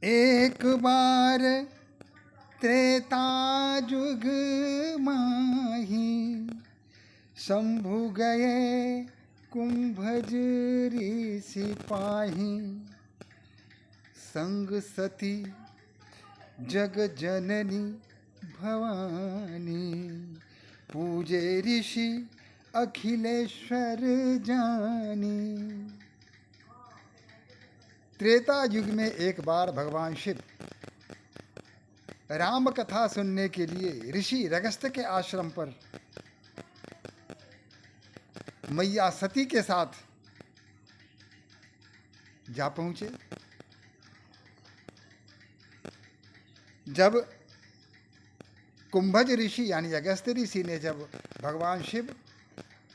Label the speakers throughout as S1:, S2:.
S1: एक बार त्रेता जुग माही, शंभु गए कुंभज ऋषि पाही। संग सती जग जननी भवानी, पूजे ऋषि अखिलेश्वर जानी। त्रेता युग में एक बार भगवान शिव राम कथा सुनने के लिए ऋषि रगस्त्य के आश्रम पर मैया सती के साथ जा पहुंचे। जब कुंभज ऋषि यानी अगस्त्य ऋषि ने जब भगवान शिव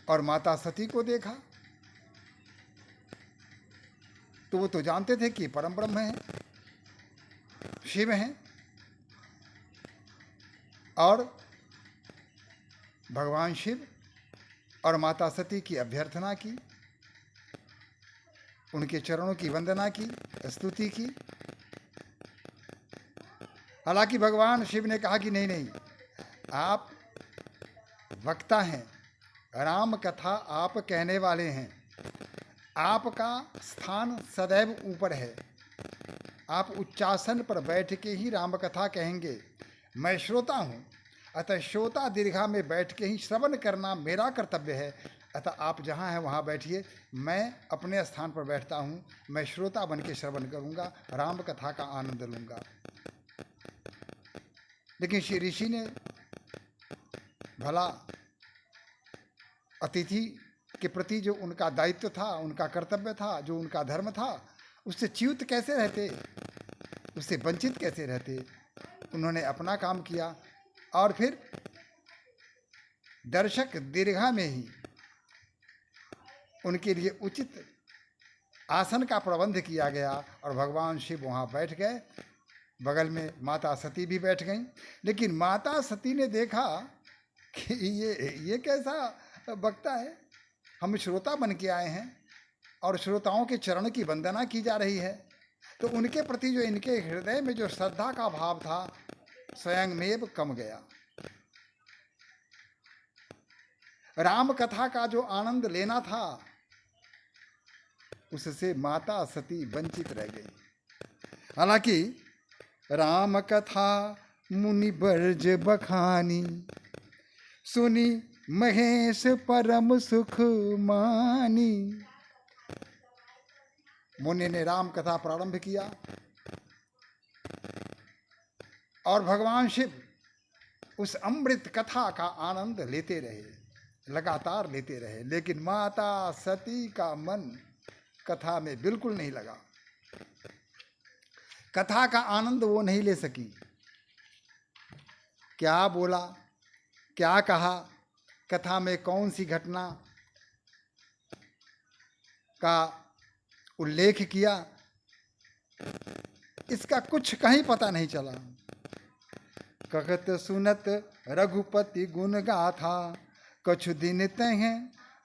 S1: और माता सती को देखा तो वो तो जानते थे कि परम ब्रह्म हैं, शिव हैं, और भगवान शिव और माता सती की अभ्यर्थना की, उनके चरणों की वंदना की, स्तुति की। हालांकि भगवान शिव ने कहा कि नहीं नहीं, आप वक्ता हैं, राम कथा आप कहने वाले हैं, आपका स्थान सदैव ऊपर है, आप उच्चासन पर बैठ के ही राम कथा कहेंगे। मैं श्रोता हूँ, अतः श्रोता दीर्घा में बैठ के ही श्रवण करना मेरा कर्तव्य है। अतः आप जहाँ हैं वहाँ बैठिए, मैं अपने स्थान पर बैठता हूँ, मैं श्रोता बन के श्रवण करूँगा, राम कथा का आनंद लूँगा। लेकिन श्री ऋषि ने भला अतिथि के प्रति जो उनका दायित्व था, उनका कर्तव्य था, जो उनका धर्म था, उससे च्युत कैसे रहते, उससे वंचित कैसे रहते। उन्होंने अपना काम किया और फिर दर्शक दीर्घा में ही उनके लिए उचित आसन का प्रबंध किया गया और भगवान शिव वहाँ बैठ गए। बगल में माता सती भी बैठ गईं। लेकिन माता सती ने देखा कि ये कैसा वक्ता है, हम श्रोता बन के आए हैं और श्रोताओं के चरण की वंदना की जा रही है। तो उनके प्रति जो इनके हृदय में जो श्रद्धा का भाव था, स्वयंमेव कम गया। राम कथा का जो आनंद लेना था, उससे माता सती वंचित रह गई। हालांकि राम कथा मुनि बर्ज बखानी, सुनी महेश परम सुख मानी। मुनि ने राम कथा प्रारंभ किया और भगवान शिव उस अमृत कथा का आनंद लेते रहे, लगातार लेते रहे। लेकिन माता सती का मन कथा में बिल्कुल नहीं लगा, कथा का आनंद वो नहीं ले सकी। क्या बोला, क्या कहा, कथा में कौन सी घटना का उल्लेख किया, इसका कुछ कहीं पता नहीं चला। कहत सुनत रघुपति गुण गाथा, कछु दिन तह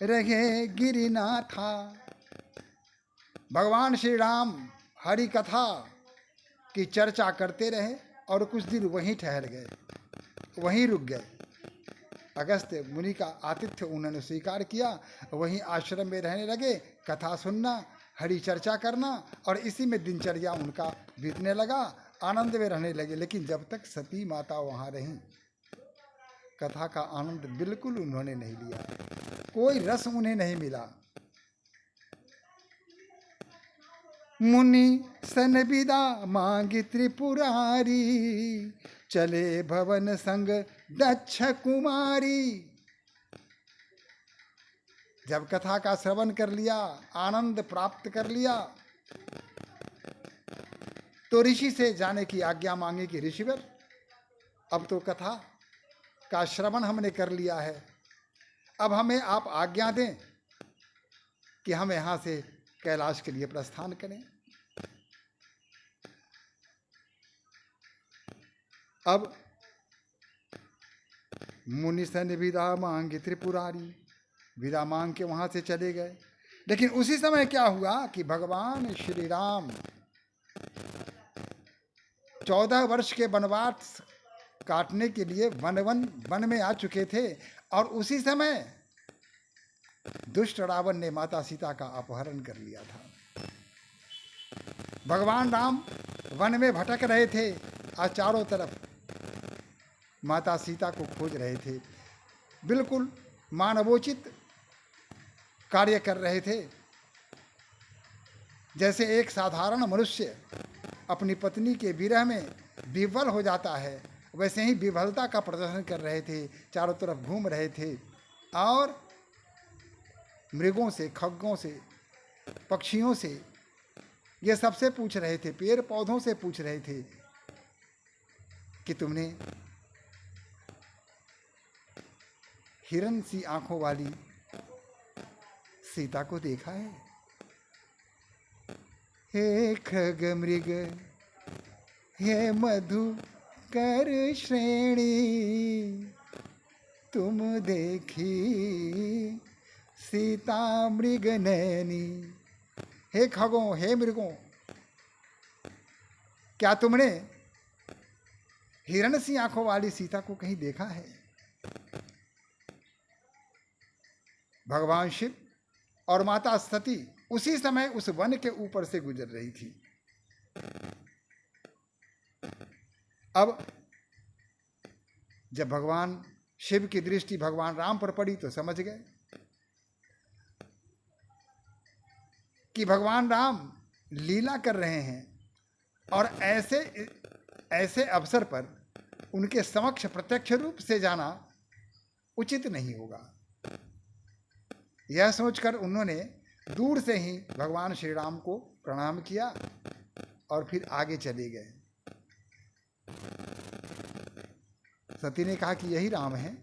S1: रहे गिरिनाथा। भगवान श्री राम हरि कथा की चर्चा करते रहे और कुछ दिन वहीं ठहर गए, वहीं रुक गए। अगस्त्य मुनि का आतिथ्य उन्होंने स्वीकार किया, वहीं आश्रम में रहने लगे, कथा सुनना, हरि चर्चा करना, और इसी में दिनचर्या उनका बीतने लगा, आनंद में रहने लगे। लेकिन जब तक सती माता वहाँ रहीं, कथा का आनंद बिल्कुल उन्होंने नहीं लिया, कोई रस उन्हें नहीं मिला। मुनि सन विदा मांगी त्रिपुरारी, चले भवन संग दक्ष कुमारी। जब कथा का श्रवण कर लिया, आनंद प्राप्त कर लिया, तो ऋषि से जाने की आज्ञा मांगी कि ऋषिवर, अब तो कथा का श्रवण हमने कर लिया है, अब हमें आप आज्ञा दें कि हम यहाँ से कैलाश के लिए प्रस्थान करें। अब मुनि सन विदा मांगे त्रिपुरारी, विदा मांग के वहाँ से चले गए। लेकिन उसी समय क्या हुआ कि भगवान श्री राम 14 वर्ष के वनवास काटने के लिए वन में आ चुके थे, और उसी समय दुष्ट रावण ने माता सीता का अपहरण कर लिया था। भगवान राम वन में भटक रहे थे और चारों तरफ माता सीता को खोज रहे थे, बिल्कुल मानवोचित कार्य कर रहे थे। जैसे एक साधारण मनुष्य अपनी पत्नी के विरह में विह्वल हो जाता है, वैसे ही विह्वलता का प्रदर्शन कर रहे थे, चारों तरफ घूम रहे थे और मृगों से, खग्गों से, पक्षियों से, ये सबसे पूछ रहे थे, पेड़ पौधों से पूछ रहे थे कि तुमने हिरण सी आंखों वाली सीता को देखा है? हे खग मृग, हे मधु कर श्रेणी, तुम देखी सीता मृग नैनी। हे खगों, हे मृगों, क्या तुमने हिरण सी आंखों वाली सीता को कहीं देखा है? भगवान शिव और माता सती उसी समय उस वन के ऊपर से गुजर रही थी। अब जब भगवान शिव की दृष्टि भगवान राम पर पड़ी तो समझ गए कि भगवान राम लीला कर रहे हैं, और ऐसे अवसर पर उनके समक्ष प्रत्यक्ष रूप से जाना उचित नहीं होगा। यह सोचकर उन्होंने दूर से ही भगवान श्री राम को प्रणाम किया और फिर आगे चले गए। सती ने कहा कि यही राम है।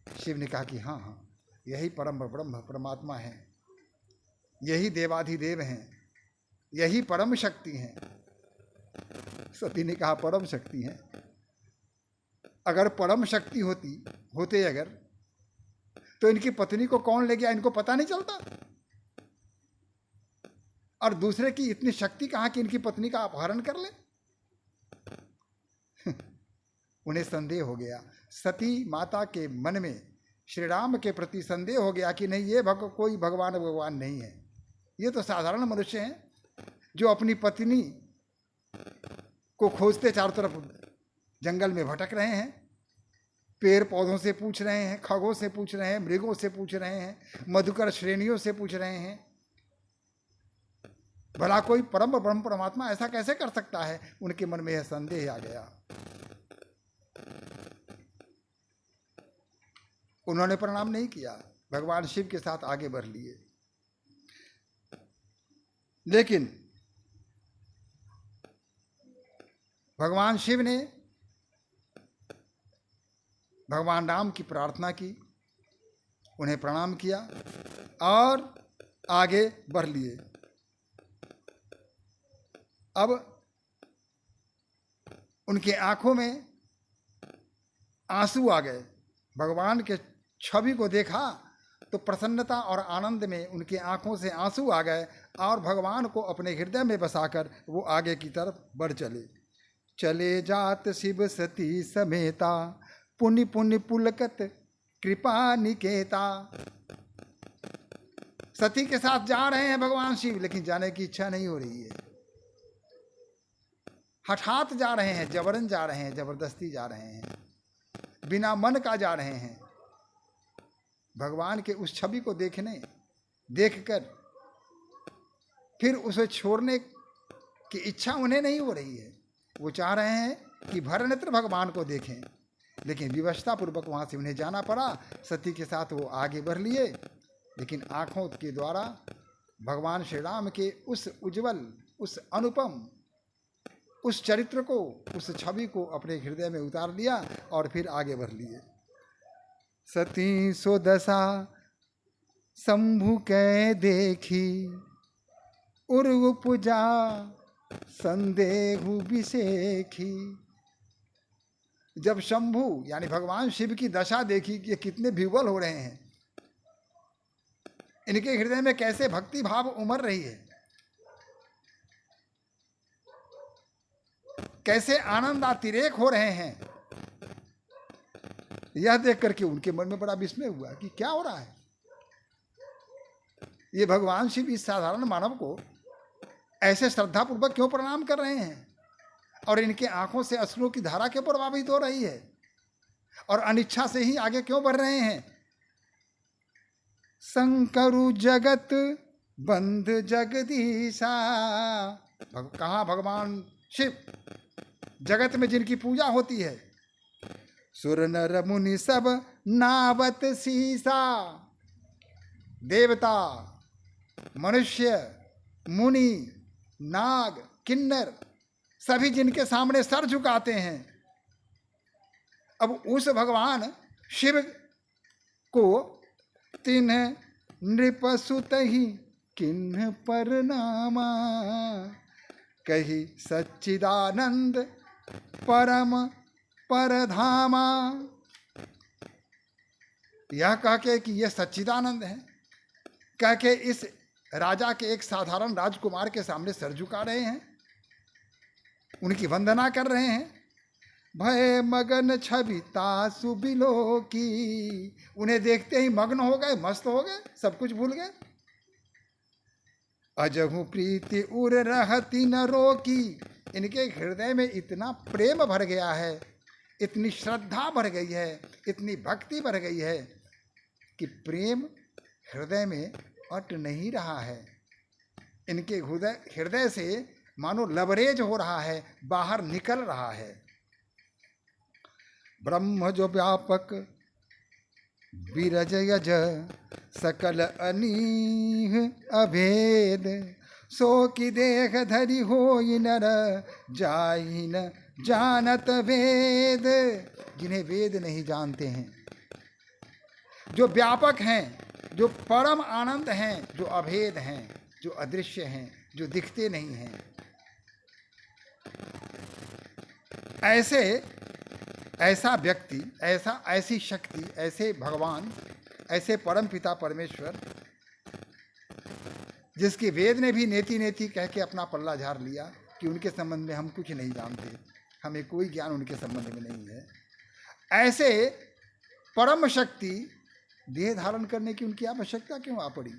S1: शिव ने कहा कि हाँ हाँ, यही परम ब्रह्म परमात्मा है, यही देवाधिदेव हैं, यही परम शक्ति हैं। सती ने कहा परम शक्ति हैं? अगर परम शक्ति होते अगर तो इनकी पत्नी को कौन ले गया, इनको पता नहीं चलता? और दूसरे की इतनी शक्ति कहाँ कि इनकी पत्नी का अपहरण कर ले? उन्हें संदेह हो गया, सती माता के मन में श्री राम के प्रति संदेह हो गया कि नहीं, ये कोई भगवान नहीं है, ये तो साधारण मनुष्य हैं जो अपनी पत्नी को खोजते चारों तरफ जंगल में भटक रहे हैं, पेड़ पौधों से पूछ रहे हैं, खगों से पूछ रहे हैं, मृगों से पूछ रहे हैं, मधुकर श्रेणियों से पूछ रहे हैं। भला कोई परम ब्रह्म परमात्मा ऐसा कैसे कर सकता है? उनके मन में यह संदेह आ गया। उन्होंने प्रणाम नहीं किया, भगवान शिव के साथ आगे बढ़ लिए। लेकिन भगवान शिव ने भगवान राम की प्रार्थना की, उन्हें प्रणाम किया और आगे बढ़ लिए। अब उनके आंखों में आंसू आ गए। भगवान के छवि को देखा तो प्रसन्नता और आनंद में उनकी आंखों से आंसू आ गए और भगवान को अपने हृदय में बसाकर वो आगे की तरफ बढ़ चले। चले जात शिव सती समेता, पुण्य पुण्य पुलकत कृपा निकेता। सती के साथ जा रहे हैं भगवान शिव, लेकिन जाने की इच्छा नहीं हो रही है। हठात जा रहे हैं, जबरन जा रहे हैं, जबरदस्ती जा रहे हैं, बिना मन का जा रहे हैं। भगवान के उस छवि को देखकर फिर उसे छोड़ने की इच्छा उन्हें नहीं हो रही है। वो चाह रहे हैं कि भर नेत्र भगवान को देखें, लेकिन विवशता पूर्वक वहाँ से उन्हें जाना पड़ा। सती के साथ वो आगे बढ़ लिए, लेकिन आँखों के द्वारा भगवान श्री राम के उस उज्जवल, उस अनुपम, उस चरित्र को, उस छवि को अपने हृदय में उतार लिया और फिर आगे बढ़ लिए। सती सो दशा शंभु कै देखी, उर्व पूजा संदेहु विशेखी। जब शंभु यानी भगवान शिव की दशा देखी कि ये कितने विह्वल हो रहे हैं, इनके हृदय में कैसे भक्ति भाव उमड़ रही है, कैसे आनंदातिरेक हो रहे हैं, यह देख करके उनके मन में बड़ा विस्मय हुआ कि क्या हो रहा है। ये भगवान शिव इस साधारण मानव को ऐसे श्रद्धापूर्वक क्यों प्रणाम कर रहे हैं, और इनके आंखों से अश्रुओं की धारा क्यों प्रभावित हो रही है, और अनिच्छा से ही आगे क्यों बढ़ रहे हैं। शंकरु जगत बंध जगदीशा, कहाँ भगवान शिव जगत में जिनकी पूजा होती है, सुर नर मुनि सब नावत सीसा, देवता मनुष्य मुनि नाग किन्नर सभी जिनके सामने सर झुकाते हैं। अब उस भगवान शिव को तिन्ह नृपसुत ही किन्ह परनामा, कही सच्चिदानंद परम परधामा। यह कह के कि यह सच्चिदानंद है, कह के इस राजा के एक साधारण राजकुमार के सामने सर झुका रहे हैं, उनकी वंदना कर रहे हैं। भय मगन छवि तासु बिलो की, उन्हें देखते ही मग्न हो गए, मस्त हो गए, सब कुछ भूल गए। अजहु प्रीति उर रहती न रोकी, इनके हृदय में इतना प्रेम भर गया है, इतनी श्रद्धा भर गई है, इतनी भक्ति भर गई है कि प्रेम हृदय में अट नहीं रहा है। इनके हृदय से मानो लबरेज हो रहा है, बाहर निकल रहा है। ब्रह्म जो व्यापक विरज यज सकल अनीह अभेद, सो की देह धरि होई नर जाहि न जानत वेद। जिन्हें वेद नहीं जानते हैं, जो व्यापक हैं, जो परम आनंद हैं, जो अभेद हैं, जो अदृश्य हैं, जो दिखते नहीं हैं, ऐसा व्यक्ति, ऐसी शक्ति, ऐसे भगवान, ऐसे परम पिता परमेश्वर, जिसके वेद ने भी नेति नेति कह के अपना पल्ला झाड़ लिया कि उनके संबंध में हम कुछ नहीं जानते, हमें कोई ज्ञान उनके संबंध में नहीं है। ऐसे परम शक्ति देह धारण करने की उनकी आवश्यकता क्यों आ पड़ी?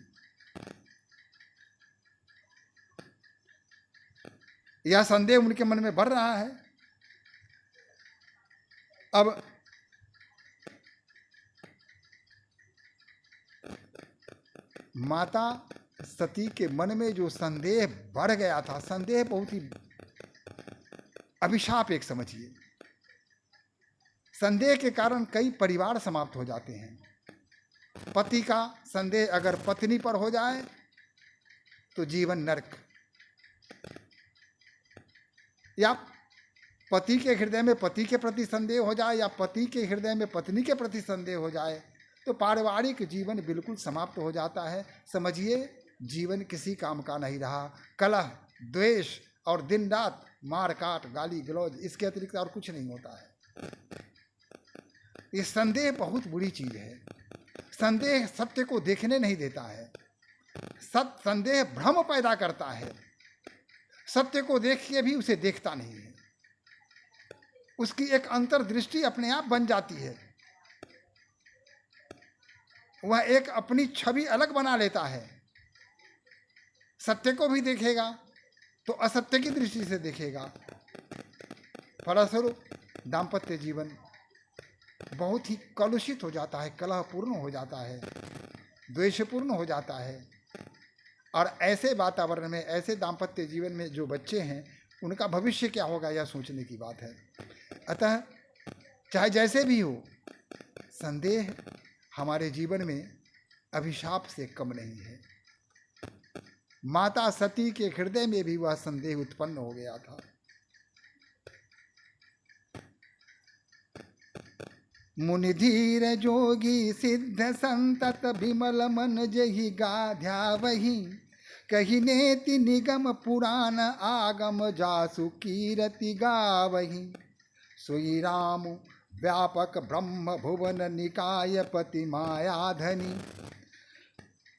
S1: यह संदेह उनके मन में बढ़ रहा है। अब माता सती के मन में जो संदेह बढ़ गया था, संदेह बहुत ही अभिशाप एक समझिए। संदेह के कारण कई परिवार समाप्त हो जाते हैं। पति का संदेह अगर पत्नी पर हो जाए तो जीवन नरक, या पति के हृदय में पति के प्रति संदेह हो जाए, या पति के हृदय में पत्नी के प्रति संदेह हो जाए, तो पारिवारिक जीवन बिल्कुल समाप्त हो जाता है। समझिए जीवन किसी काम का नहीं रहा। कलह, द्वेष और दिन रात मार काट, गाली गलौज, इसके अतिरिक्त और कुछ नहीं होता है। ये संदेह बहुत बुरी चीज है। संदेह सत्य को देखने नहीं देता है। संदेह भ्रम पैदा करता है। सत्य को देख के भी उसे देखता नहीं है। उसकी एक अंतर्दृष्टि अपने आप बन जाती है। वह एक अपनी छवि अलग बना लेता है। सत्य को भी देखेगा तो असत्य की दृष्टि से देखेगा। फलस्वरूप दाम्पत्य जीवन बहुत ही कलुषित हो जाता है, कलहपूर्ण हो जाता है, द्वेषपूर्ण हो जाता है। और ऐसे वातावरण में, ऐसे दाम्पत्य जीवन में जो बच्चे हैं, उनका भविष्य क्या होगा, यह सोचने की बात है। अतः चाहे जैसे भी हो, संदेह हमारे जीवन में अभिशाप से कम नहीं है। माता सती के हृदय में भी वह संदेह उत्पन्न हो गया था। मुनि धीर जोगी सिद्ध संतत विमल मन जहि गाध्या वही, कही नेति निगम पुराण आगम जासु कीरति गावही। सोई राम व्यापक ब्रह्म भुवन निकाय पति मायाधनी,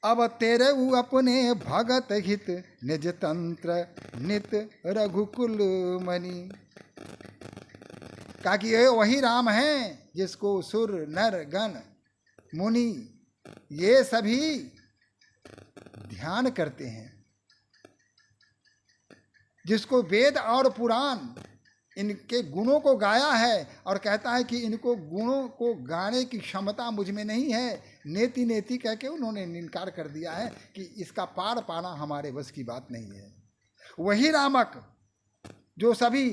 S1: अब तेरे अपने भगत हित निज तंत्र नित रघुकुल मणि। कहा कि ये वही राम हैं जिसको सुर नर गण मुनि ये सभी ध्यान करते हैं, जिसको वेद और पुराण इनके गुणों को गाया है और कहता है कि इनको गुणों को गाने की क्षमता मुझ में नहीं है, नेति नेति कह के उन्होंने इनकार कर दिया है कि इसका पार पाना हमारे बस की बात नहीं है। वही रामक जो सभी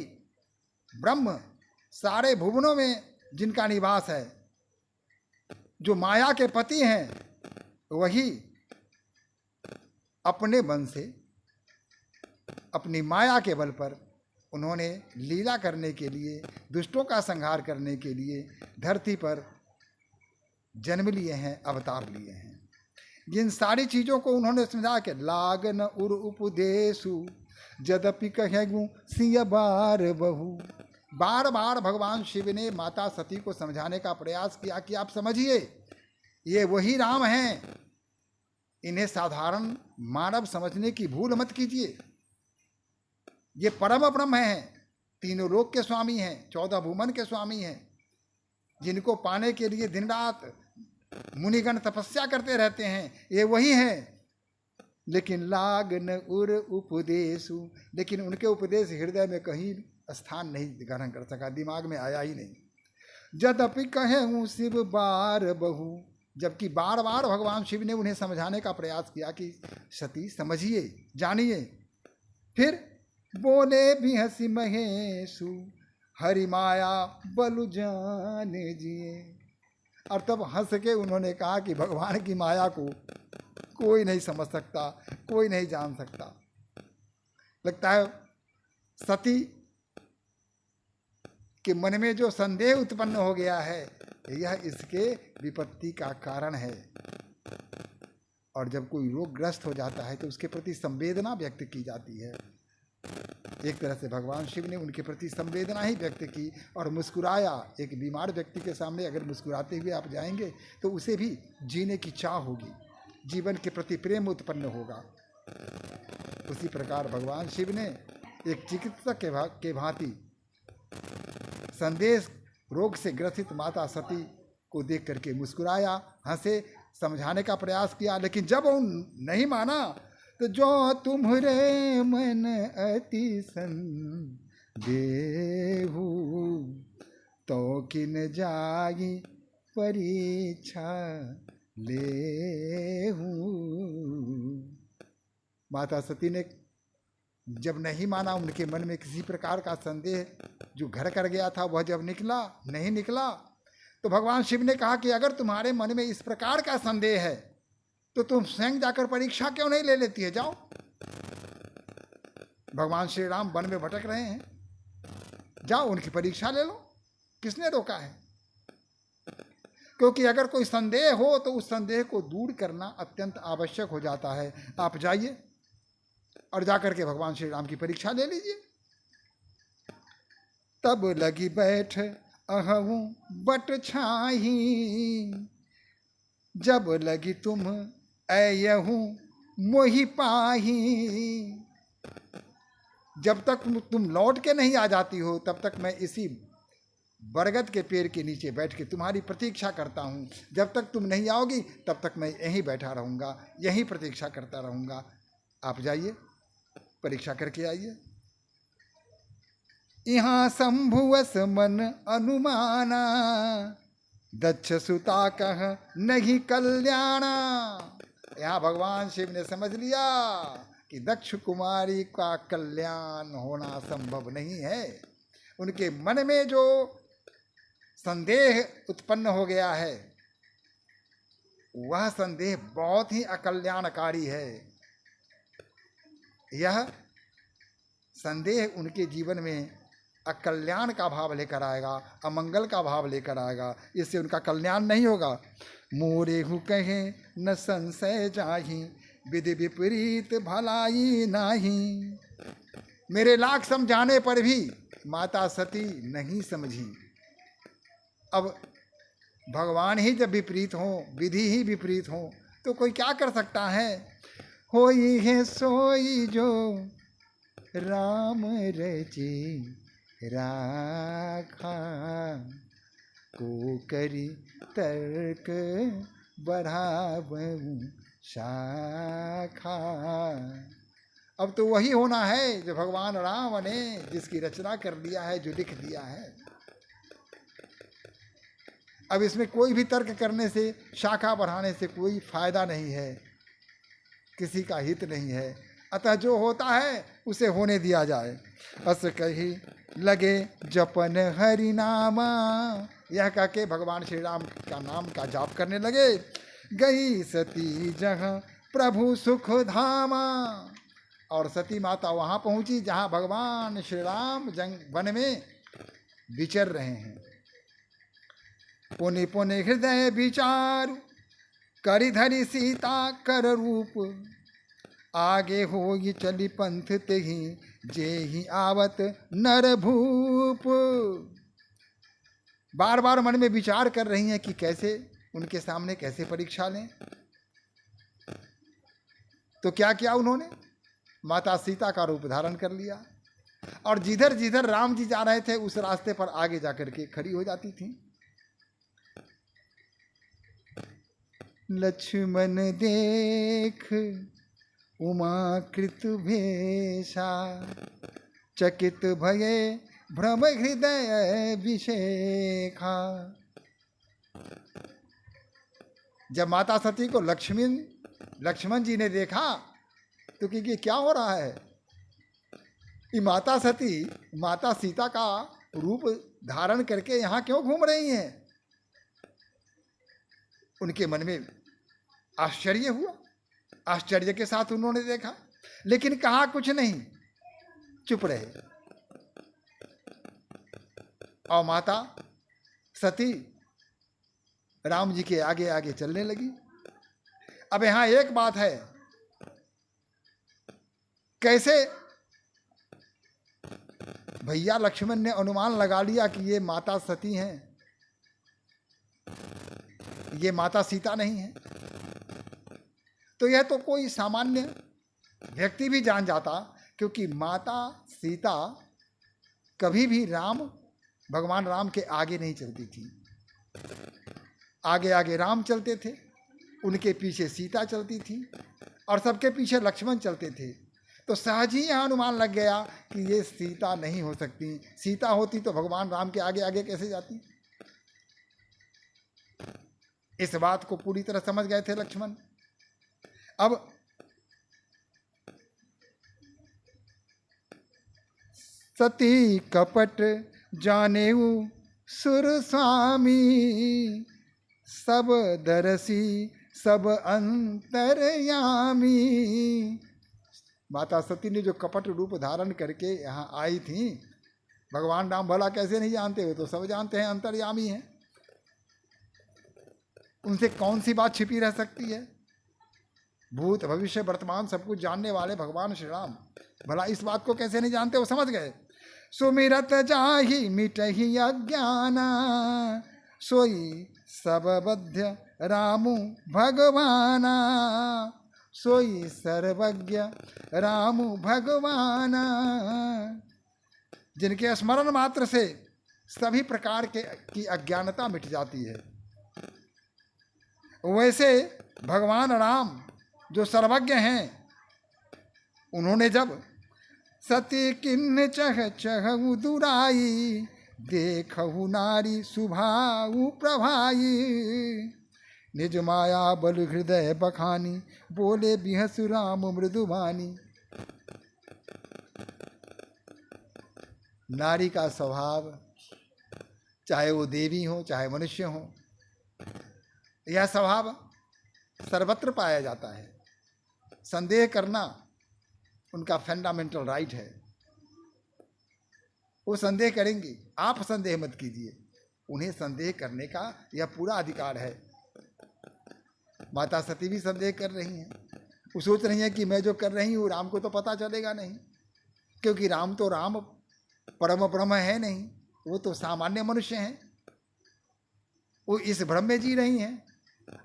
S1: ब्रह्म सारे भुवनों में जिनका निवास है, जो माया के पति हैं, वही अपने मन से अपनी माया के बल पर उन्होंने लीला करने के लिए, दुष्टों का संहार करने के लिए धरती पर जन्म लिए हैं, अवतार लिए हैं। जिन सारी चीज़ों को उन्होंने समझा के लागन उर उपदेशु जदपि कहूँ सिय बार बहु, बार बार भगवान शिव ने माता सती को समझाने का प्रयास किया कि आप समझिए ये वही राम हैं, इन्हें साधारण मानव समझने की भूल मत कीजिए। ये परम ब्रह्म हैं, तीनों लोक के स्वामी हैं, 14 भूमन के स्वामी हैं, जिनको पाने के लिए दिन रात मुनिगण तपस्या करते रहते हैं, ये वही हैं। लेकिन लागन उर उपदेशु, लेकिन उनके उपदेश हृदय में कहीं स्थान नहीं ग्रहण कर सका, दिमाग में आया ही नहीं। जदपि कहूँ शिव बार बहु, जबकि बार बार भगवान शिव ने उन्हें समझाने का प्रयास किया कि सती समझिए, जानिए। फिर बोले भी हंसी महेशु हरि माया बलु जाने जिए, और तब हंस के उन्होंने कहा कि भगवान की माया को कोई नहीं समझ सकता, कोई नहीं जान सकता। लगता है सती के मन में जो संदेह उत्पन्न हो गया है यह इसके विपत्ति का कारण है। और जब कोई रोगग्रस्त हो जाता है तो उसके प्रति संवेदना व्यक्त की जाती है। एक तरह से भगवान शिव ने उनके प्रति संवेदना ही व्यक्त की और मुस्कुराया। एक बीमार व्यक्ति के सामने अगर मुस्कुराते हुए आप जाएंगे तो उसे भी जीने की चाह होगी, जीवन के प्रति प्रेम उत्पन्न होगा। उसी प्रकार भगवान शिव ने एक चिकित्सक के भांति संदेश रोग से ग्रसित माता सती को देख करके मुस्कुराया, हंसे, समझाने का प्रयास किया। लेकिन जब वो नहीं माना तो जो तुम्हारे मन अति संदेहु तो किन जाई परीक्षा लेहू। माता सती ने जब नहीं माना, उनके मन में किसी प्रकार का संदेह जो घर कर गया था वह जब नहीं निकला तो भगवान शिव ने कहा कि अगर तुम्हारे मन में इस प्रकार का संदेह है तो तुम स्वयं जाकर परीक्षा क्यों नहीं ले लेती है, जाओ। भगवान श्री राम वन में भटक रहे हैं, जाओ उनकी परीक्षा ले लो, किसने रोका है। क्योंकि अगर कोई संदेह हो तो उस संदेह को दूर करना अत्यंत आवश्यक हो जाता है। आप जाइए और जाकर के भगवान श्री राम की परीक्षा ले लीजिए। तब लगी बैठ अहूँ बट छाही, जब लगी तुम ऐहूँ मोहि पाही। जब तक तुम लौट के नहीं आ जाती हो तब तक मैं इसी बरगद के पेड़ के नीचे बैठ के तुम्हारी प्रतीक्षा करता हूँ। जब तक तुम नहीं आओगी तब तक मैं यहीं बैठा रहूँगा, यहीं प्रतीक्षा करता रहूँगा। आप जाइए, परीक्षा करके आइए। यहाँ शंभुवस मन अनुमाना, दक्ष सुता कह नहीं कल्याणा। यहाँ भगवान शिव ने समझ लिया कि दक्ष कुमारी का कल्याण होना संभव नहीं है। उनके मन में जो संदेह उत्पन्न हो गया है वह संदेह बहुत ही अकल्याणकारी है। यह संदेह उनके जीवन में अकल्याण का भाव लेकर आएगा, अमंगल का भाव लेकर आएगा। इससे उनका कल्याण नहीं होगा। मोरे हु कहे न संशय जाही, विधि विपरीत भलाई नाही। मेरे लाख समझाने पर भी माता सती नहीं समझी। अब भगवान ही जब विपरीत हो, विधि ही विपरीत हो तो कोई क्या कर सकता है। होई है सोई जो राम रचे, राखा, को करी तर्क बढ़ावूं शाखा। अब तो वही होना है जो भगवान राम ने जिसकी रचना कर दिया है, जो लिख दिया है। अब इसमें कोई भी तर्क करने से, शाखा बढ़ाने से कोई फायदा नहीं है, किसी का हित नहीं है। अतः जो होता है उसे होने दिया जाए। अस कही लगे जपन हरि नामा, यह कह के भगवान श्री राम का नाम का जाप करने लगे। गई सती जहाँ प्रभु सुख धामा, और सती माता वहाँ पहुँची जहाँ भगवान श्री राम जंग वन में विचर रहे हैं। पुनि पुनि हृदय विचार, करि धरि सीता कर रूप, आगे हो ये चली पंथ तेहि, जे ही आवत नर भूप। बार बार मन में विचार कर रही हैं कि कैसे उनके सामने कैसे परीक्षा लें। तो क्या किया उन्होंने? माता सीता का रूप धारण कर लिया, और जिधर जिधर राम जी जा रहे थे उस रास्ते पर आगे जाकर के खड़ी हो जाती थी। लक्ष्मण देख उमाकृत भेषा, चकित भये भ्रम हृदय विशेखा। जब माता सती को लक्ष्मण जी ने देखा तो कि क्या हो रहा है? ये माता सती, माता सीता का रूप धारण करके यहाँ क्यों घूम रही हैं? उनके मन में आश्चर्य हुआ। आश्चर्य के साथ उन्होंने देखा, लेकिन कहा कुछ नहीं, चुप रहे। और माता सती राम जी के आगे आगे चलने लगी। अब यहां एक बात है, कैसे भैया लक्ष्मण ने अनुमान लगा लिया कि ये माता सती हैं, ये माता सीता नहीं है? तो यह तो कोई सामान्य व्यक्ति भी जान जाता, क्योंकि माता सीता कभी भी भगवान राम के आगे नहीं चलती थी। आगे आगे राम चलते थे, उनके पीछे सीता चलती थी, और सबके पीछे लक्ष्मण चलते थे। तो सहज ही यह अनुमान लग गया कि ये सीता नहीं हो सकती। सीता होती तो भगवान राम के आगे आगे कैसे जाती? इस बात को पूरी तरह समझ गए थे लक्ष्मण। अब सती कपट जानेऊ सुर स्वामी, सब दरसी सब अंतरयामी। माता सती ने जो कपट रूप धारण करके यहाँ आई थी, भगवान राम भला कैसे नहीं जानते? हो तो सब जानते हैं, अंतर्यामी हैं। उनसे कौन सी बात छिपी रह सकती है? भूत भविष्य वर्तमान सब कुछ जानने वाले भगवान श्री राम भला इस बात को कैसे नहीं जानते? वो समझ गए। सुमिरत जाहि मिटहि अज्ञाना, सोई सब बध्य रामु भगवाना, सोई सर्वज्ञ रामु भगवाना। जिनके स्मरण मात्र से सभी प्रकार की अज्ञानता मिट जाती है, वैसे भगवान राम जो सर्वज्ञ हैं, उन्होंने जब सती किन्न चह चहु दुराई, देखहु नारी सुभाऊ प्रभाई, निज माया बल हृदय बखानी, बोले बिहसु राम मृदुबानी। नारी का स्वभाव, चाहे वो देवी हो चाहे मनुष्य हो, यह स्वभाव सर्वत्र पाया जाता है। संदेह करना उनका फंडामेंटल राइट है। वो संदेह करेंगी, आप संदेह मत कीजिए, उन्हें संदेह करने का यह पूरा अधिकार है। माता सती भी संदेह कर रही हैं। वो सोच रही हैं कि मैं जो कर रही हूँ राम को तो पता चलेगा नहीं, क्योंकि राम तो राम परम ब्रह्म है नहीं, वो तो सामान्य मनुष्य हैं। वो इस भ्रम में जी रही हैं,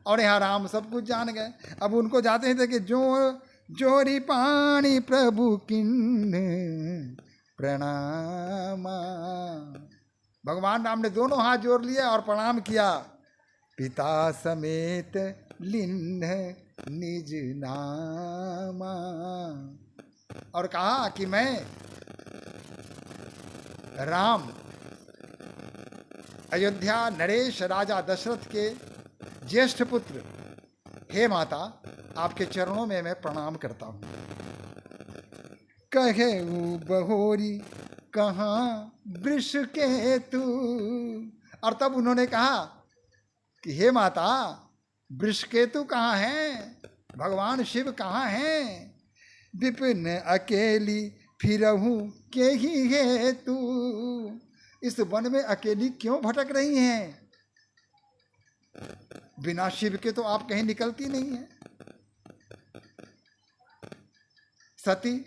S1: और यहाँ राम सब कुछ जान गए। अब उनको जाते हैं कि जो जोरी पानी प्रभु किन्न, प्रणामा। भगवान राम ने दोनों हाथ जोड़ लिए और प्रणाम किया। पिता समेत लिन्ह निज नामा, और कहा कि मैं राम अयोध्या नरेश राजा दशरथ के ज्येष्ठ पुत्र, हे माता आपके चरणों में मैं प्रणाम करता हूँ। कहे बहोरी कहाँ वृष के तू, और तब उन्होंने कहा कि हे माता वृषकेतु कहाँ हैं, भगवान शिव कहाँ हैं, विपिन अकेली फिरहूँ के ही है तू, इस वन में अकेली क्यों भटक रही हैं, बिना शिव के तो आप कहीं निकलती नहीं हैं। सती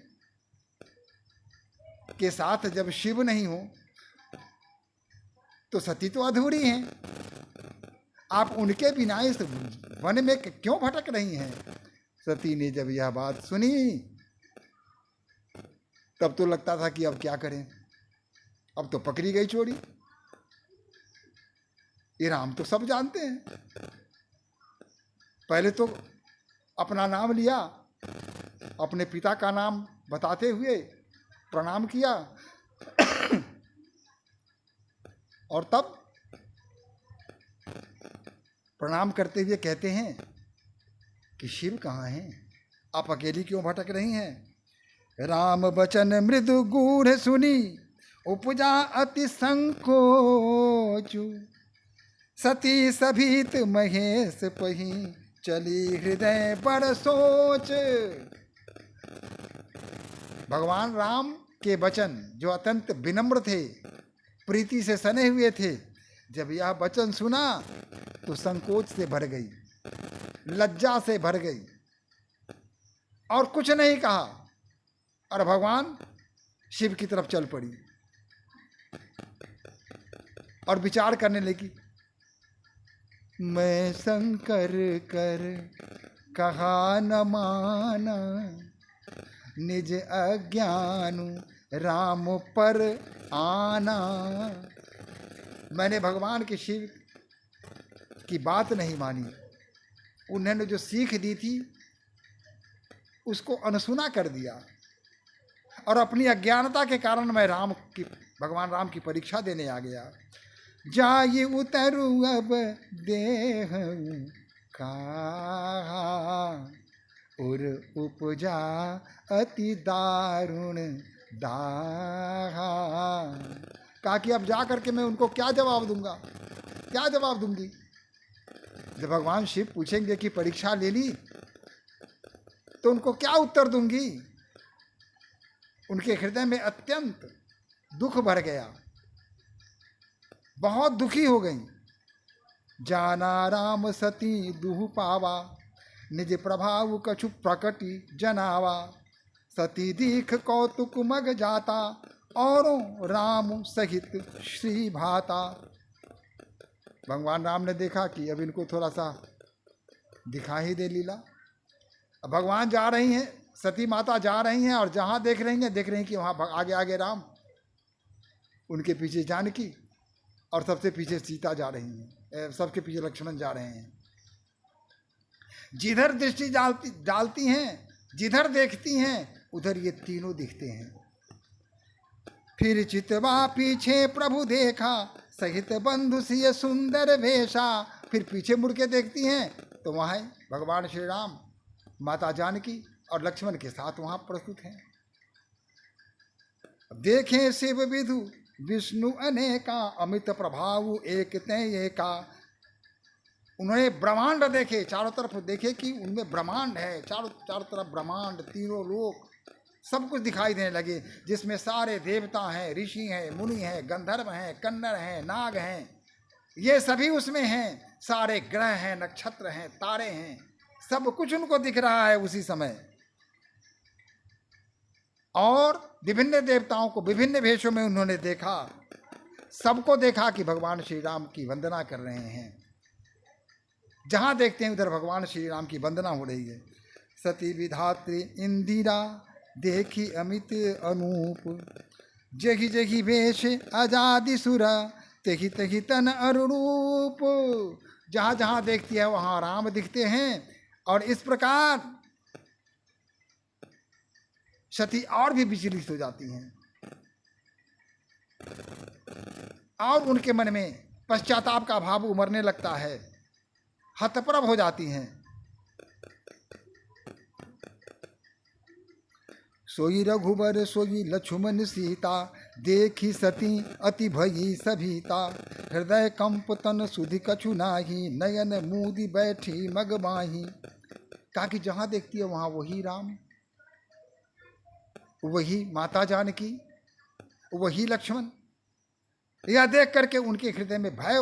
S1: के साथ जब शिव नहीं हो तो सती तो अधूरी हैं, आप उनके बिना इस वन में क्यों भटक रही हैं। सती ने जब यह बात सुनी तब तो लगता था कि अब क्या करें, अब तो पकड़ी गई चोरी। ये राम तो सब जानते हैं, पहले तो अपना नाम लिया, अपने पिता का नाम बताते हुए प्रणाम किया और तब प्रणाम करते हुए कहते हैं कि शिव कहाँ हैं, आप अकेली क्यों भटक रही हैं। राम बचन मृदु गूढ़ सुनी उपजा अति संकोचु, सती सभीत महेश पही चली हृदय बड़ सोच। भगवान राम के वचन जो अत्यंत विनम्र थे, प्रीति से सने हुए थे, जब यह वचन सुना तो संकोच से भर गई, लज्जा से भर गई और कुछ नहीं कहा और भगवान शिव की तरफ चल पड़ी और विचार करने लगी। मैं शंकर कर कहा न माना, निज अज्ञानु राम पर आना। मैंने भगवान के शिव की बात नहीं मानी, उन्होंने जो सीख दी थी उसको अनसुना कर दिया और अपनी अज्ञानता के कारण मैं भगवान राम की परीक्षा देने आ गया। जाई उतरू अब देह कहा, और उपजा अति दारुण दाहा। कहा कि अब जा करके मैं उनको क्या जवाब दूंगा, क्या जवाब दूंगी। जब भगवान शिव पूछेंगे कि परीक्षा ले ली तो उनको क्या उत्तर दूंगी। उनके हृदय में अत्यंत दुख भर गया, बहुत दुखी हो गई। जाना राम सती दुहु पावा, निज प्रभाव कछु प्रकटि जनावा। सती दीख कौतुक मग जाता, औरों राम सहित श्री भाता। भगवान राम ने देखा कि अब इनको थोड़ा सा दिखा ही दे लीला। अब भगवान जा रही हैं, सती माता जा रही हैं और जहाँ देख रही हैं कि वहाँ आगे आगे राम, उनके पीछे जानकी और सबसे पीछे सीता जा रही हैं, सबके पीछे लक्ष्मण जा रहे हैं। जिधर दृष्टि डालती हैं, जिधर देखती हैं उधर ये तीनों दिखते हैं। फिर चितवा पीछे प्रभु देखा, सहित बंधु सिय सुंदर वेशा। फिर पीछे मुड़ के देखती हैं तो वहाँ भगवान श्री राम, माता जानकी और लक्ष्मण के साथ वहाँ प्रस्तुत हैं। देखें शिव विधु विष्णु अनेका, अमित प्रभाव एक तय एका। उन्होंने ब्रह्मांड देखे, चारों तरफ देखे कि उनमें ब्रह्मांड है, चारों तरफ ब्रह्मांड, तीनों लोक, सब कुछ दिखाई देने लगे, जिसमें सारे देवता हैं, ऋषि हैं, मुनि हैं, गंधर्व हैं, कन्नर हैं, नाग हैं, ये सभी उसमें हैं। सारे ग्रह हैं, नक्षत्र हैं, तारे हैं, सब कुछ उनको दिख रहा है उसी समय। और विभिन्न देवताओं को विभिन्न वेशों में उन्होंने देखा, सबको देखा कि भगवान श्री राम की वंदना कर रहे हैं। जहाँ देखते हैं उधर भगवान श्री राम की वंदना हो रही है। सती विधात्री इंदिरा देखी अमित अनूप, जही जही वेश आजादी सुरा, तेही तेही तन अरुरूप। जहाँ जहाँ देखती है वहाँ राम दिखते हैं। और इस प्रकार सती और भी विचलित हो जाती हैं और उनके मन में पश्चाताप का भाव उमरने लगता है, हतप्रभ हो जाती हैं। सोई रघुबर सोई लक्ष्मण सीता, देखी सती अति भई सभीता। हृदय कंप तन सुधि कछु नाही, नयन मूदी बैठी मगमाही। कहा कि जहाँ देखती है वहाँ वही राम, वही माता जानकी, वही लक्ष्मण। यह देख करके उनके हृदय में भय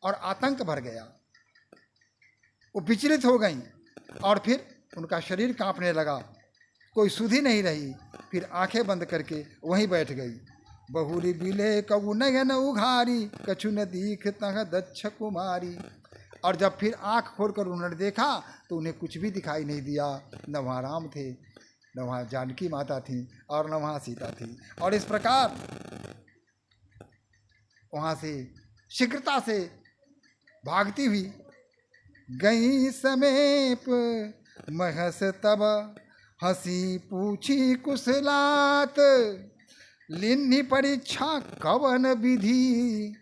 S1: और आतंक भर गया। वो विचलित हो गई और फिर उनका शरीर कांपने लगा, कोई सुधि नहीं रही। फिर आंखें बंद करके वहीं बैठ गई। बहुरी बिले कबू नयन उघारी, कछु न दीख तह दक्ष कुमारी। और जब फिर आंख खोलकर उन्होंने देखा तो उन्हें कुछ भी दिखाई नहीं दिया। न वहाँ राम थे, न वहाँ जानकी माता थी और न वहाँ सीता थी। और इस प्रकार वहाँ से शीघ्रता से भागती हुई गई समीप। महस तब हंसी पूछी कुशलात, लिन्नी परीक्षा कवन विधि,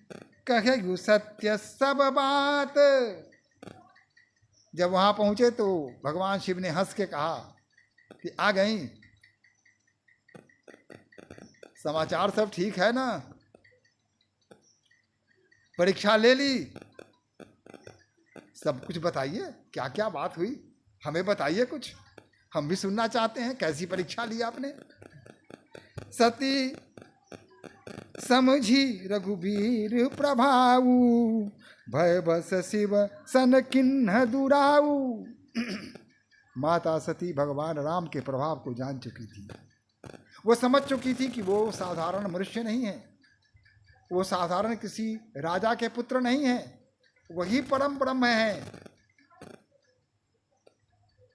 S1: कहेगु सत्य सब बात। जब वहां पहुंचे तो भगवान शिव ने हंस के कहा कि आ गई, समाचार सब ठीक है ना, परीक्षा ले ली, सब कुछ बताइए, क्या क्या बात हुई, हमें बताइए कुछ, हम भी सुनना चाहते हैं, कैसी परीक्षा ली आपने। सती समझी रघुबीर प्रभाऊ, भय बस शिव सन किन्ह दुराऊ। माता सती भगवान राम के प्रभाव को जान चुकी थी। वो समझ चुकी थी कि वो साधारण मनुष्य नहीं है, वो साधारण किसी राजा के पुत्र नहीं है, वही परम ब्रह्म है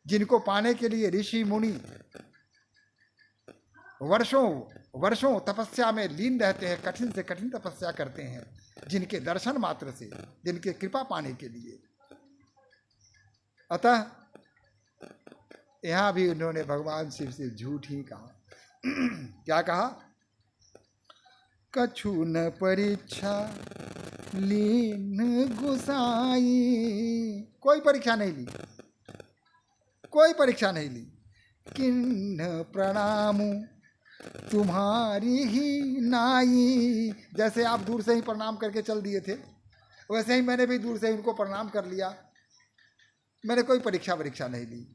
S1: जिनको पाने के लिए ऋषि मुनि वर्षों वर्षों तपस्या में लीन रहते हैं, कठिन से कठिन तपस्या करते हैं, जिनके दर्शन मात्र से, जिनके कृपा पाने के लिए। अतः यहां भी उन्होंने भगवान शिव से झूठ ही कहा। क्या कहा? कछु न परीक्षा लीन गुसाई। कोई परीक्षा नहीं ली, कोई परीक्षा नहीं ली। किन्ह प्रणाम तुम्हारी ही नाई। जैसे आप दूर से ही प्रणाम करके चल दिए थे, वैसे ही मैंने भी दूर से ही उनको प्रणाम कर लिया, मैंने कोई परीक्षा नहीं ली।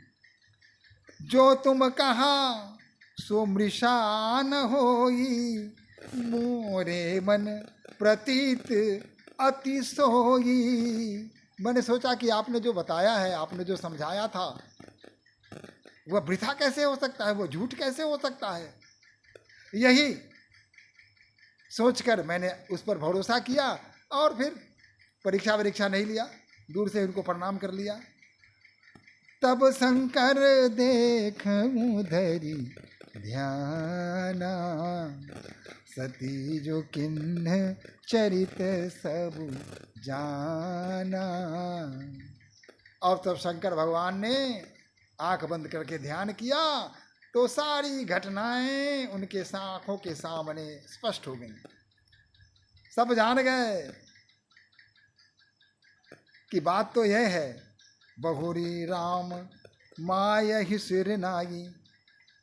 S1: जो तुम कहा सो मृषा न होई, मोरे मन प्रतीत अति सोई। मैंने सोचा कि आपने जो बताया है, आपने जो समझाया था, वह वृथा कैसे हो सकता है, वो झूठ कैसे हो सकता है। यही सोचकर मैंने उस पर भरोसा किया और फिर परीक्षा नहीं लिया, दूर से उनको प्रणाम कर लिया। तब शंकर देख धरी ध्याना, सती जो किन्ह चरित सब जाना। और तब शंकर भगवान ने आंख बंद करके ध्यान किया तो सारी घटनाएं उनके आंखों के सामने स्पष्ट हो गई। सब जान गए कि बात तो यह है, बहुरी राम माय ही सिर नाई,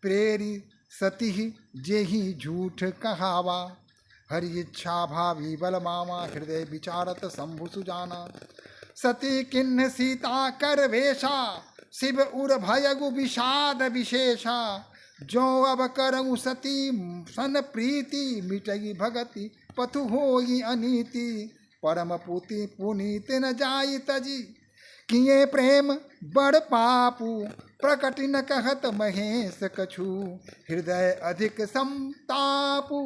S1: प्रेरी सती जेहि झूठ कहावा। हरि इच्छा भावी बल मामा, हृदय विचारत शंभु सुजाना। सती किन्ह सीता कर वेशा, शिव उर भयगु विषाद विशेषा। जो अब करऊ सती सन प्रीति, मिटगी भगति पथु होई अनीति। परम पुति पुनीत न जाई तजी, किए प्रेम बड़ पापू। प्रकट न कहत महेश कछु, हृदय अधिक संतापू।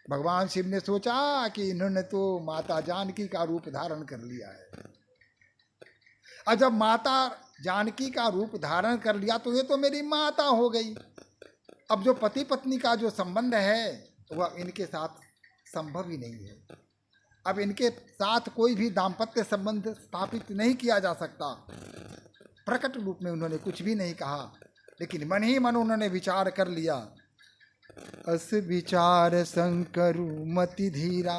S1: भगवान शिव ने सोचा कि इन्होंने तो माता जानकी का रूप धारण कर लिया है, और जब माता जानकी का रूप धारण कर लिया तो ये तो मेरी माता हो गई। अब जो पति पत्नी का जो संबंध है वह इनके साथ संभव ही नहीं है। अब इनके साथ कोई भी दाम्पत्य संबंध स्थापित नहीं किया जा सकता। प्रकट रूप में उन्होंने कुछ भी नहीं कहा, लेकिन मन ही मन उन्होंने विचार कर लिया। अस विचार शंकरु मति धीरा,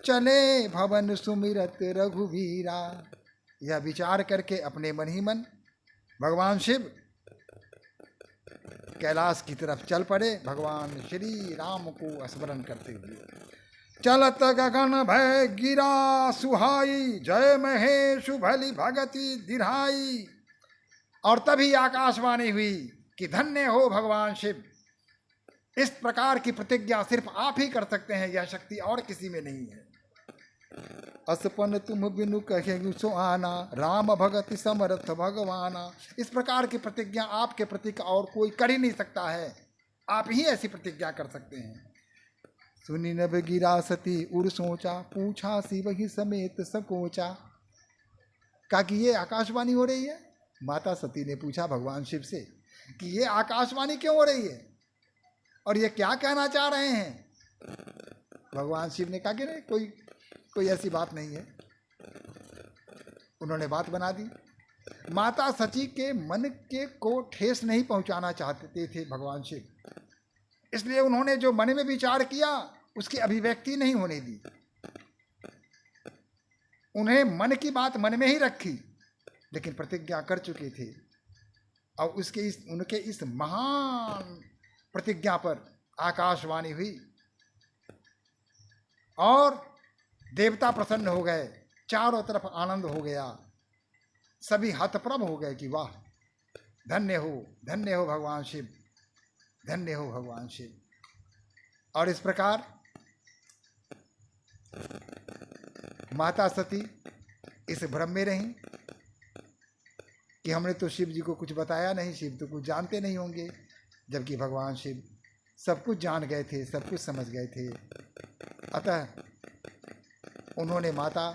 S1: चले भवन सुमिरत रघुवीरा। यह विचार करके अपने मन ही मन भगवान शिव कैलाश की तरफ चल पड़े, भगवान श्री राम को स्मरण करते हुए। चलत गगन भय गिरा सुहाई, जय महेश भली भगति दिहाई। और तभी आकाशवाणी हुई कि धन्य हो भगवान शिव। इस प्रकार की प्रतिज्ञा सिर्फ आप ही कर सकते हैं, यह शक्ति और किसी में नहीं है। असपन तुम बिनु कहे सो आना, राम भगति समर्थ भगवाना। इस प्रकार की प्रतिज्ञा आपके प्रति और कोई कर ही नहीं सकता है, आप ही ऐसी प्रतिज्ञा कर सकते हैं। सुनी नभ गिरा सती उर सोचा, पूछा शिव ही समेत सकोचा। कहा कि ये आकाशवाणी हो रही है। माता सती ने पूछा भगवान शिव से कि ये आकाशवाणी क्यों हो रही है और ये क्या कहना चाह रहे हैं। भगवान शिव ने कहा कि नहीं, कोई ऐसी बात नहीं है। उन्होंने बात बना दी। माता सती के मन के को ठेस नहीं पहुंचाना चाहते थे भगवान शिव, इसलिए उन्होंने जो मन में विचार किया उसकी अभिव्यक्ति नहीं होने दी। उन्हें मन की बात मन में ही रखी, लेकिन प्रतिज्ञा कर चुके थे। और उनके इस महान प्रतिज्ञा पर आकाशवाणी हुई और देवता प्रसन्न हो गए, चारों तरफ आनंद हो गया, सभी हतप्रभ हो गए कि वाह, धन्य हो भगवान शिव, धन्य हो भगवान शिव। और इस प्रकार माता सती इस भ्रम में रहीं कि हमने तो शिव जी को कुछ बताया नहीं, शिव तो कुछ जानते नहीं होंगे, जबकि भगवान शिव सब कुछ जान गए थे, सब कुछ समझ गए थे। अतः उन्होंने माता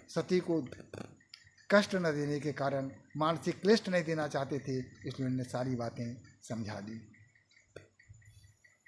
S1: सती को कष्ट न देने के कारण, मानसिक क्लेश नहीं देना चाहते थे, इसलिए उन्होंने सारी बातें समझा दी।